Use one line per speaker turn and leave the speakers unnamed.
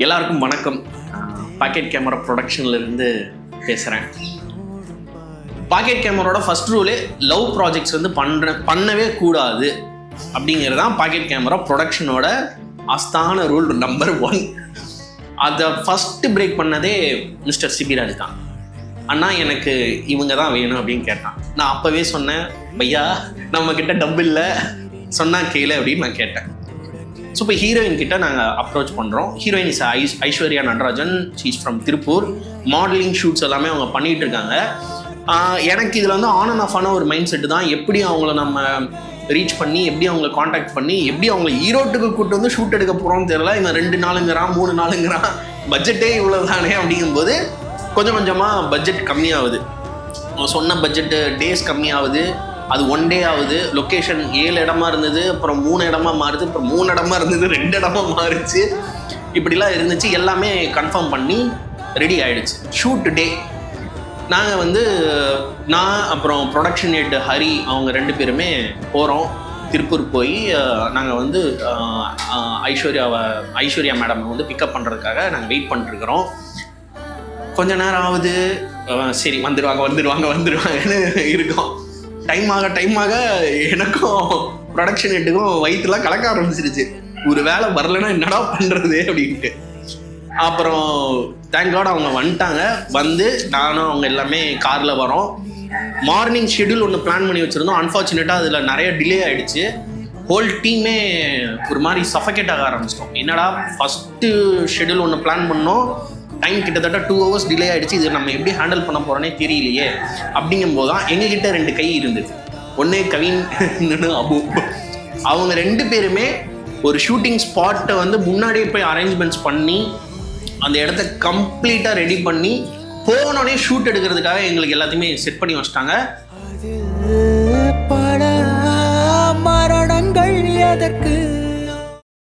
எல்லாருக்கும் வணக்கம். Packet camera ப்ரொடக்ஷன்லேருந்து பேசுகிறேன். பாக்கெட் கேமராவோட ஃபர்ஸ்ட் ரூலே லவ் ப்ராஜெக்ட்ஸ் வந்து பண்ணவே கூடாது அப்படிங்கிறது தான் பாக்கெட் கேமரா ப்ரொடக்ஷனோட ஆஸ்தான ரூல் நம்பர் 1. அதை ஃபஸ்ட்டு பிரேக் பண்ணதே மிஸ்டர் சிபிராஜ் தான். அண்ணா எனக்கு இவங்க தான் வேணும் அப்படின்னு கேட்டான். நான் அப்போவே சொன்னேன், பையா நம்மக்கிட்ட டப் இல்லை, சொன்னால் கேளு அப்படின்னு நான் கேட்டேன். ஸோ இப்போ ஹீரோயின் கிட்ட நாங்கள் அப்ரோச் பண்ணுறோம். Heroine is Aishwarya Natarajan. She's from Tiruppur. Modelling shoots எல்லாமே அவங்க பண்ணிகிட்டு இருக்காங்க. எனக்கு இதில் வந்து ஆன் அண்ட் ஆஃபான ஒரு மைண்ட் செட்டு தான். எப்படி அவங்கள நம்ம ரீச் பண்ணி, எப்படி அவங்கள காண்டாக்ட் பண்ணி, எப்படி அவங்கள ஈரோட்டுக்கு கூப்பிட்டு வந்து ஷூட் எடுக்க போகிறோம்னு தெரியல. இவன் 2 நாளுங்கிறான், 3 நாளுங்கிறான், பட்ஜெட்டே இவ்வளோ தானே அப்படிங்கும்போது கொஞ்சம் கொஞ்சமாக பட்ஜெட் கம்மியாகுது. சொன்ன பட்ஜெட்டு டேஸ் கம்மியாகுது. அது 1 டே ஆகுது. லொக்கேஷன் 7 இடமா இருந்தது, அப்புறம் 3 இடமா மாறுது, அப்புறம் 3 இடமா இருந்தது, 2 இடமா மாறிச்சு. இப்படிலாம் இருந்துச்சு. எல்லாமே கன்ஃபார்ம் பண்ணி ரெடி ஆகிடுச்சு. ஷூட் டே நாங்கள் வந்து நான் அப்புறம் ப்ரொடக்ஷன் ஹெட் ஹரி அவங்க 2 பேருமே போகிறோம். திருப்பூர் போய் நாங்கள் வந்து ஐஸ்வர்யா மேடம் வந்து பிக்கப் பண்ணுறதுக்காக நாங்கள் வெயிட் பண்ணிட்டுருக்குறோம். கொஞ்ச நேரம் ஆகுது. சரி வந்துடுவாங்கன்னு இருக்கோம். டைம் ஆக எனக்கும் ப்ரொடக்ஷன் ஹெட்டுக்கும் வயிற்றுலாம் கலக்க ஆரம்பிச்சிருச்சு. ஒரு வேலை வரலைன்னா என்னடா பண்ணுறது அப்படின்ட்டு. அப்புறம் தேங்க் காட் அவங்க வந்துட்டாங்க. வந்து நானும் அவங்க எல்லாமே காரில் வரோம். மார்னிங் ஷெட்யூல் ஒன்று பிளான் பண்ணி வச்சுருந்தோம். அன்ஃபார்ச்சுனேட்டாக அதில் நிறைய டிலே ஆகிடுச்சு. ஹோல் டீமே ஒரு மாதிரி சஃபகேட் ஆக ஆரம்பிச்சிட்டோம். என்னடா ஃபஸ்ட்டு ஷெட்யூல் ஒன்று பிளான் பண்ணோம், டைம் கிட்டத்தட்ட 2 hours டிலே ஆகிடுச்சு, இது நம்ம எப்படி ஹேண்டில் பண்ண போகிறோன்னே தெரியலையே. அப்படிங்கும்போது தான் எங்ககிட்ட 2 கை இருந்தது. ஒன்று கவின், இன்னொன்று அபு. அவங்க 2 பேருமே ஒரு ஷூட்டிங் ஸ்பாட்டை வந்து முன்னாடியே போய் அரேஞ்ச்மெண்ட்ஸ் பண்ணி அந்த இடத்த கம்ப்ளீட்டாக ரெடி பண்ணி போனோடனே ஷூட் எடுக்கிறதுக்காக எங்களுக்கு எல்லாத்தையுமே செட் பண்ணி வச்சிட்டாங்க.
பல மரணங்கள் எதற்கு